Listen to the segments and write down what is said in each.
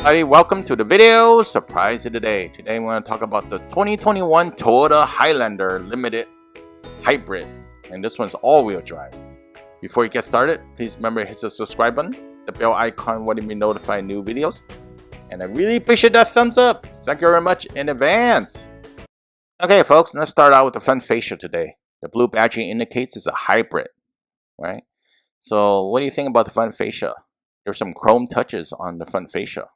Hi, welcome to the video surprise of the day. Today we're going to talk about the 2021 Toyota Highlander Limited Hybrid, and this one's all-wheel drive. Before you get started, please remember to hit the subscribe button, the bell icon letting me notify new videos, and I really appreciate that thumbs up. Thank you very much in advance. Okay folks, let's start out with the front fascia today. The blue badging indicates it's a hybrid, right? So what do you think about the front fascia? There's some chrome touches on the front fascia.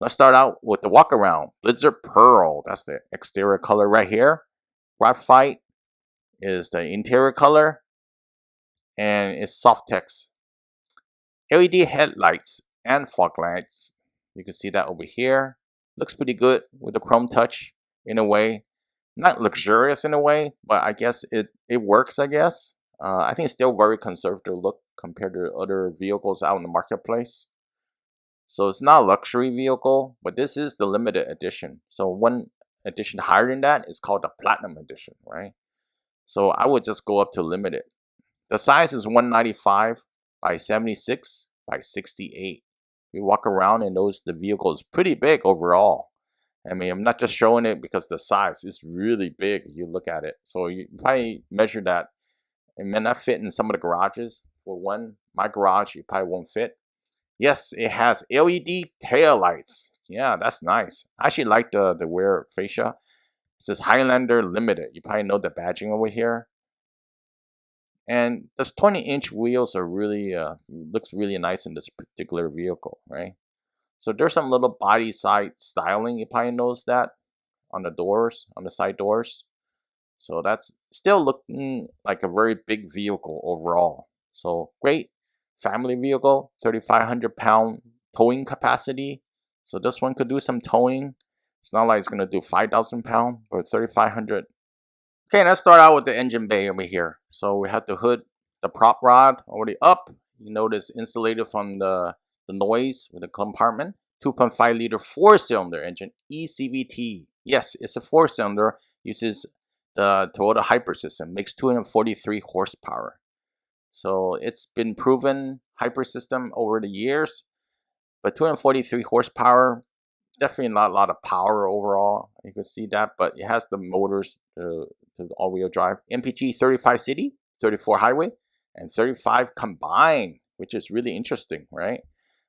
Let's start out with the walk around. Blizzard Pearl, that's the exterior color right here. Graphite is the interior color, and it's soft text. LED headlights and fog lights. You can see that over here. Looks pretty good with the chrome touch in a way. Not luxurious in a way, but I guess it works, I guess. I think it's still very conservative look compared to other vehicles out in the marketplace. So it's not a luxury vehicle, but this is the limited edition. So one edition higher than that is called the Platinum Edition, right? So I would just go up to limited. The size is 195 by 76 by 68. You walk around and notice the vehicle is pretty big overall. I mean, I'm not just showing it because the size is really big. You look at it. So you probably measure that. It may not fit in some of the garages. For one, my garage, it probably won't fit. Yes, it has LED tail lights. Yeah, that's nice. I actually like the rear fascia. It says Highlander Limited. You probably know the badging over here. And those 20-inch wheels are really looks really nice in this particular vehicle, right? So there's some little body side styling. You probably notice that on the doors, on the side doors. So that's still looking like a very big vehicle overall. So great. Family vehicle, 3,500 pound towing capacity. So this one could do some towing. It's not like it's going to do 5,000 pound, but 3,500. Okay, let's start out with the engine bay over here. So we have the hood, the prop rod already up. You notice insulated from the noise with the compartment. 2.5 liter 4-cylinder engine, ECVT. Yes, it's a 4-cylinder. Uses the Toyota Hybrid system. Makes 243 horsepower. So it's been proven hybrid system over the years, but 243 horsepower, definitely not a lot of power overall. You can see that, but it has the motors to all-wheel drive. MPG 35 city, 34 highway, and 35 combined, which is really interesting, right?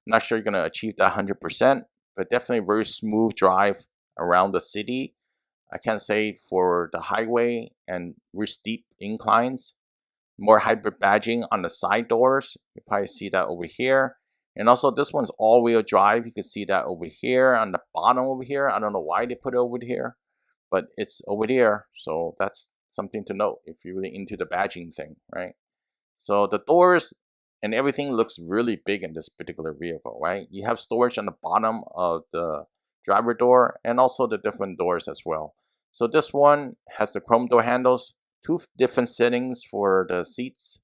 I'm not sure you're going to achieve that 100%, but definitely very smooth drive around the city. I can't say for the highway and very steep inclines. More hybrid badging on the side doors. You probably see that over here. And also this one's all-wheel drive. You can see that over here on the bottom over here. I don't know why they put it over here, but it's over there. So that's something to note if you're really into the badging thing, right? So the doors and everything looks really big in this particular vehicle, right? You have storage on the bottom of the driver door and also the different doors as well. So this one has the chrome door handles. 2 different settings for the seats,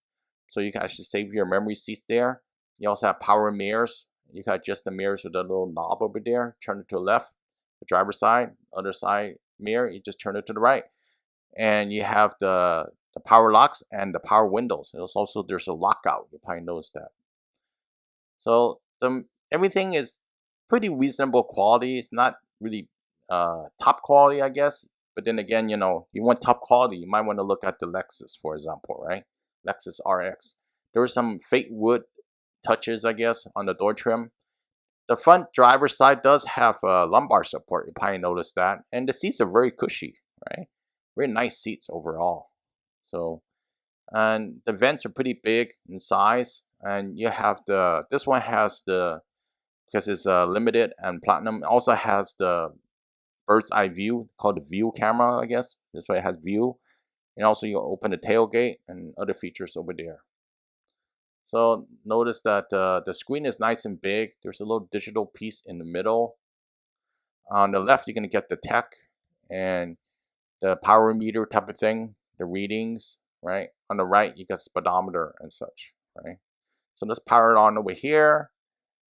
so you can actually save your memory seats there. You also have power mirrors. You can adjust the mirrors with a little knob over there. Turn it to the left, the driver's side. Other side mirror, you just turn it to the right. And you have the power locks and the power windows. There's a lockout. You probably noticed that. So everything is pretty reasonable quality. It's not really top quality, I guess. But then again, you know, you want top quality, you might want to look at the Lexus, for example, right? Lexus RX. There were some fake wood touches, I guess, on the door trim. The front driver's side does have lumbar support. You probably noticed that. And the seats are very cushy, right? Very nice seats overall. So, and the vents are pretty big in size. And you have this one has because it's limited and platinum, it also has the bird's eye view, called the view camera, I guess. That's why it has view. And also you open the tailgate and other features over there. So notice that the screen is nice and big. There's a little digital piece in the middle. On the left, you're going to get the tech and the power meter type of thing, the readings, right? On the right, you got speedometer and such, right? So let's power it on over here.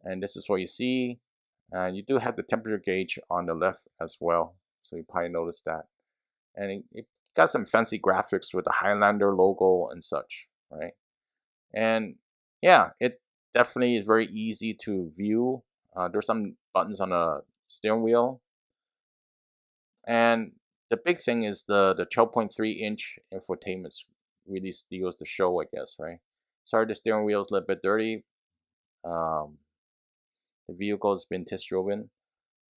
And this is what you see. And you do have the temperature gauge on the left as well. So you probably noticed that. And it got some fancy graphics with the Highlander logo and such, right? And yeah, it definitely is very easy to view. There's some buttons on the steering wheel, and the big thing is the 12.3-inch infotainment really steals the show, I guess, right? Sorry, the steering wheel is a little bit dirty. Um, the vehicle has been test driven.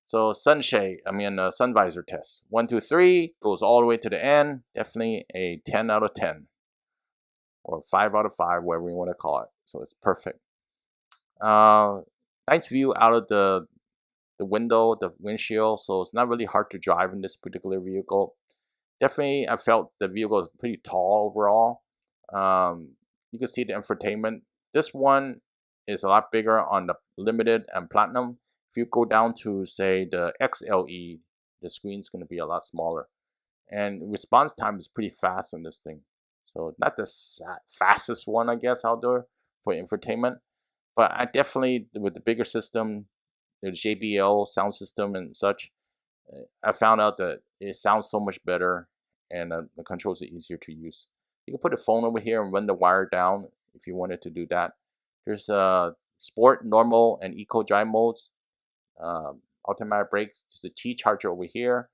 So sun visor test. 1, 2, 3 goes all the way to the end. Definitely a 10 out of 10. Or 5 out of 5, whatever you want to call it. So it's perfect. Nice view out of the window, the windshield. So it's not really hard to drive in this particular vehicle. Definitely, I felt the vehicle is pretty tall overall. You can see the infotainment. This one is a lot bigger on the limited and platinum. If you go down to, say, the XLE, the screen's going to be a lot smaller. And response time is pretty fast on this thing. So not the fastest one, I guess, out there for infotainment. But I definitely, with the bigger system, the JBL sound system and such, I found out that it sounds so much better, and the controls are easier to use. You can put a phone over here and run the wire down if you wanted to do that. There's sport, normal, and eco drive modes. Automatic brakes. There's a T charger over here.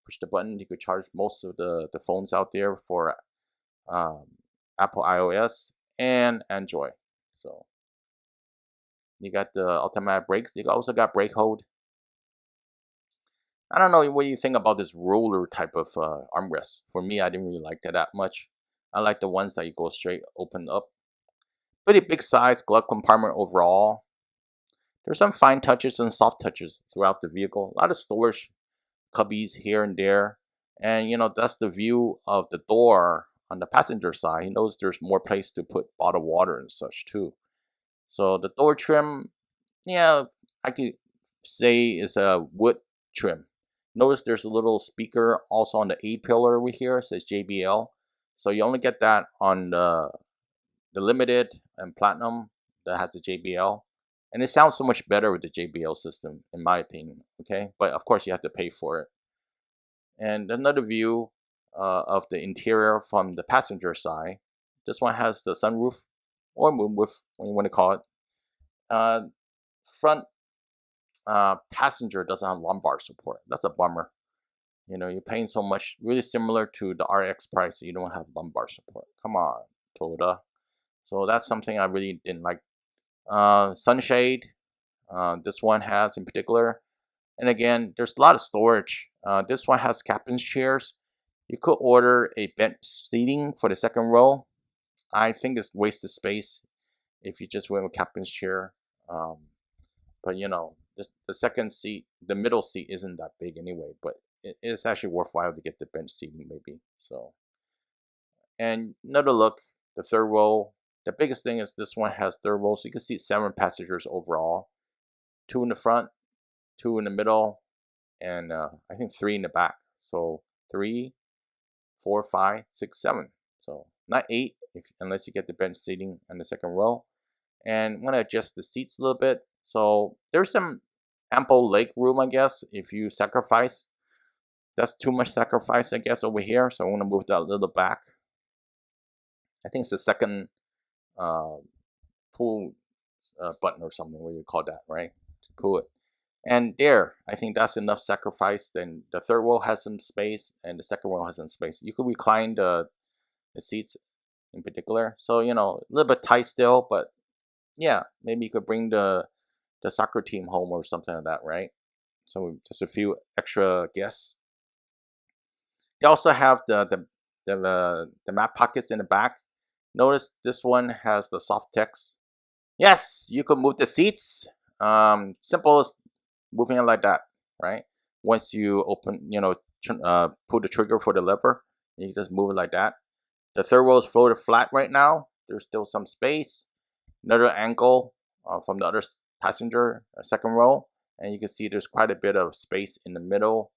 Push the button, you could charge most of the phones out there for Apple iOS and Android. So you got the automatic brakes. You also got brake hold. I don't know what you think about this roller type of armrest. For me, I didn't really like that much. I like the ones that you go straight, open up. Pretty big size glove compartment overall. There's some fine touches and soft touches throughout the vehicle. A lot of storage cubbies here and there. And that's the view of the door on the passenger side. He knows there's more place to put bottled water and such too. So the door trim, yeah, I could say is a wood trim. Notice there's a little speaker also on the A pillar over here. It says JBL. So you only get that on the limited and platinum that has a JBL. And it sounds so much better with the JBL system, in my opinion. Okay, but of course you have to pay for it. And another view of the interior from the passenger side. This one has the sunroof or moonroof, what you want to call it. Front passenger doesn't have lumbar support. That's a bummer. You're paying so much, really similar to the RX price. You don't have lumbar support. Come on, Toyota. So that's something I really didn't like. Sunshade, this one has in particular. And again, there's a lot of storage. This one has captain's chairs. You could order a bench seating for the second row. I think it's wasted space if you just went with captain's chair. But the second seat, the middle seat isn't that big anyway. But it is actually worthwhile to get the bench seating maybe. So, and another look, the third row. The biggest thing is this one has third row, so you can seat 7 passengers overall. 2 in the front, 2 in the middle, and I think 3 in the back. So 3, 4, 5, 6, 7. So not 8 unless you get the bench seating in the second row. And I'm gonna adjust the seats a little bit. So there's some ample leg room, I guess, if you sacrifice. That's too much sacrifice, I guess, over here. So I'm gonna move that a little back. I think it's the second pull button or something, what you call that, right? To pull it. And there, I think that's enough sacrifice. Then the third row has some space and the second row has some space. You could recline the seats in particular. So, a little bit tight still, but yeah, maybe you could bring the soccer team home or something like that, right? So just a few extra guests. They also have the map pockets in the back. Notice this one has the soft text. Yes, you could move the seats. Simple as moving it like that, right? Once you open, pull the trigger for the lever, you just move it like that. The third row is floated flat right now. There's still some space. Another angle from the other passenger, second row, and you can see there's quite a bit of space in the middle.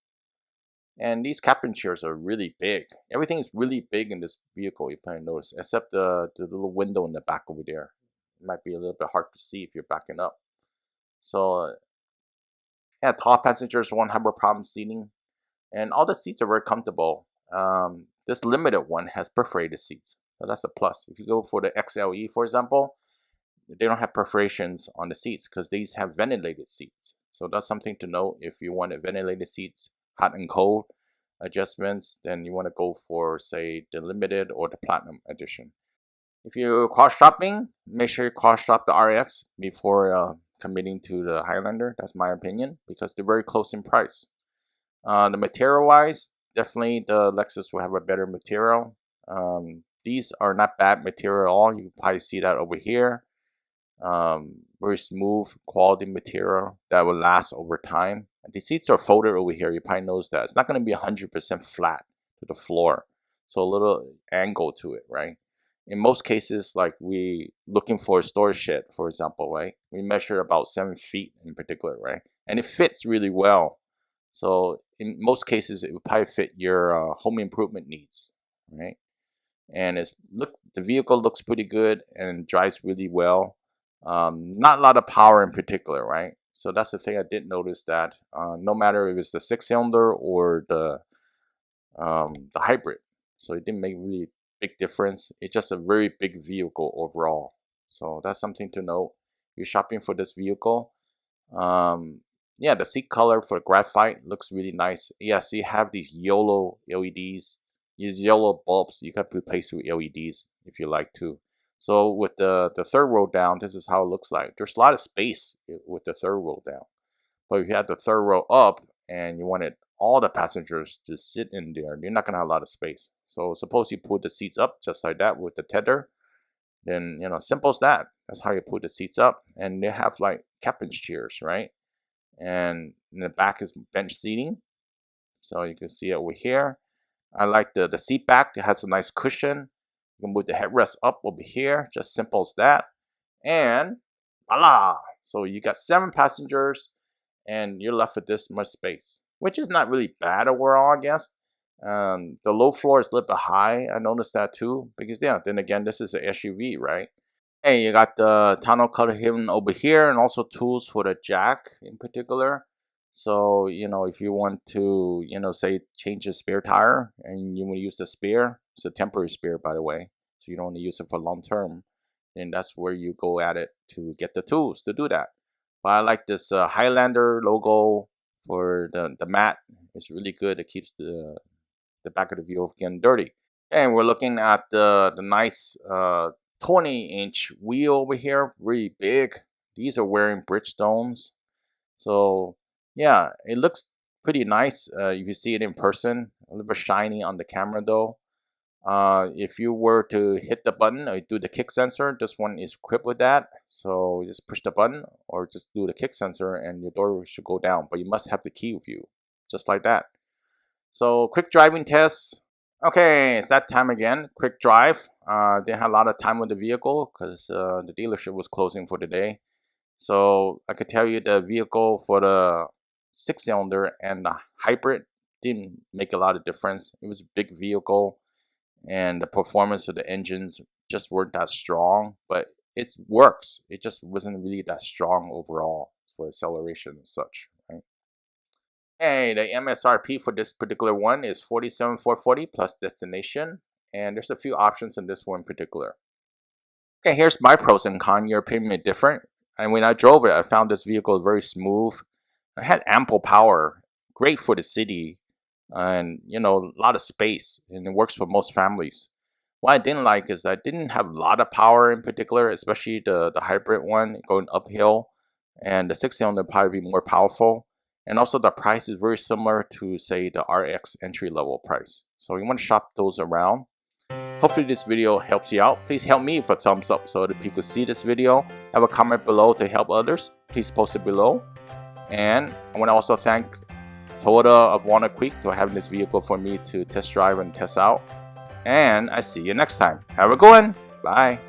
And these cabin chairs are really big. Everything is really big in this vehicle, you probably notice, except the little window in the back over there. It might be a little bit hard to see if you're backing up. So, yeah, tall passengers won't have a problem seating. And all the seats are very comfortable. This limited one has perforated seats. So that's a plus. If you go for the XLE, for example, they don't have perforations on the seats because these have ventilated seats. So that's something to note. If you want ventilated seats, hot and cold adjustments, then you want to go for, say, the limited or the platinum edition. If you're cross shopping, make sure you cross shop the RX before committing to the Highlander. That's my opinion, because they're very close in price. The material wise, definitely the Lexus will have a better material. These are not bad material at all. You can probably see that over here. Very smooth quality material that will last over time. The seats are folded over here. You probably notice that it's not going to be 100% flat to the floor, so a little angle to it, right? In most cases, like we looking for a storage shed, for example, right? We measure about 7 feet in particular, right? And it fits really well. So in most cases, it would probably fit your home improvement needs, right? And the vehicle looks pretty good and drives really well. Not a lot of power in particular, right? So that's the thing I did notice, that no matter if it's the 6-cylinder or the hybrid, so it didn't make really big difference. It's just a very big vehicle overall. So that's something to note. You're shopping for this vehicle. Yeah, the seat color for graphite looks really nice. Yes, you have these yellow LEDs, these yellow bulbs. You can replace with LEDs if you like to. So with the third row down, this is how it looks like. There's a lot of space with the third row down. But if you had the third row up and you wanted all the passengers to sit in there, you're not going to have a lot of space. So suppose you put the seats up just like that with the tether, then, simple as that. That's how you put the seats up. And they have like captain's chairs, right? And in the back is bench seating. So you can see it over here. I like the seat back. It has a nice cushion. You can move the headrest up over here, just simple as that. And voila! So you got 7 passengers and you're left with this much space, which is not really bad overall, I guess. The low floor is a little bit high. I noticed that too, because then again, this is an SUV, right? Hey, you got the tonneau cover hidden over here, and also tools for the jack in particular. So, if you want to, say change a spare tire and you want to use the spare, it's a temporary spare, by the way, so you don't want to use it for long term, then that's where you go at it to get the tools to do that. But I like this Highlander logo for the mat. It's really good. It keeps the back of the vehicle getting dirty. And we're looking at the nice 20-inch wheel over here, really big. These are wearing Bridgestones. So yeah, it looks pretty nice if you see it in person. A little bit shiny on the camera though. If you were to hit the button or do the kick sensor, this one is equipped with that. So just push the button or just do the kick sensor and your door should go down. But you must have the key with you, just like that. So quick driving test. Okay, it's that time again. Quick drive. Didn't have a lot of time with the vehicle because the dealership was closing for the day. So I could tell you the vehicle for the 6-cylinder and the hybrid didn't make a lot of difference. It was a big vehicle and the performance of the engines just weren't that strong, but it works. It just wasn't really that strong overall for acceleration and such, right? Hey, the MSRP for this particular one is $47,440 plus destination, and there's a few options in this one in particular. Okay, here's my pros and cons. Your opinion may be different. And when I drove it, I found this vehicle very smooth. It had ample power, great for the city, and a lot of space, and it works for most families. What I didn't like is I didn't have a lot of power in particular, especially the hybrid one going uphill, and the 6-cylinder probably be more powerful. And also the price is very similar to, say, the RX entry-level price. So you want to shop those around. Hopefully this video helps you out. Please help me with a thumbs up so that people see this video. Have a comment below to help others. Please post it below. And I want to also thank Toyota of Walnut Creek for having this vehicle for me to test drive and test out. And I see you next time. Have a good one. Bye.